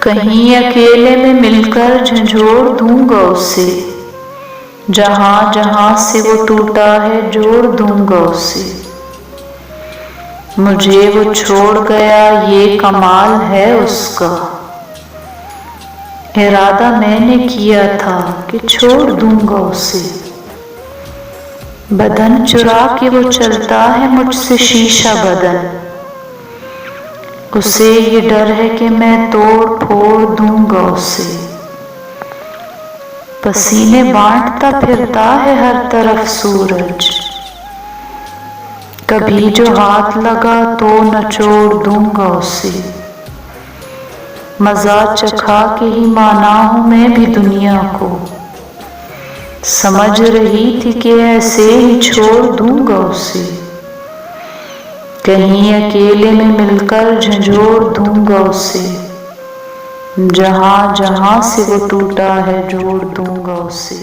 कहीं अकेले में मिलकर झंझोड़ दूंगा उसे, जहां जहां से वो टूटा है जोड़ दूंगा उसे। मुझे वो छोड़ गया ये कमाल है उसका, इरादा मैंने किया था कि छोड़ दूंगा उसे। बदन चुरा के वो चलता है मुझसे शीशा बदन, उसे ये डर है कि मैं तोड़ फोड़ दूंगा उसे। पसीने बांटता फिरता है हर तरफ सूरज, कभी जो हाथ लगा तो नचोड़ दूंगा उसे। मजा चखा के ही माना हूं मैं भी दुनिया को, समझ रही थी कि ऐसे ही छोड़ दूंगा उसे। कहीं अकेले में मिलकर झंझोड़ दूंगा उसे, जहां जहां से वो टूटा है जोड़ दूंगा उसे।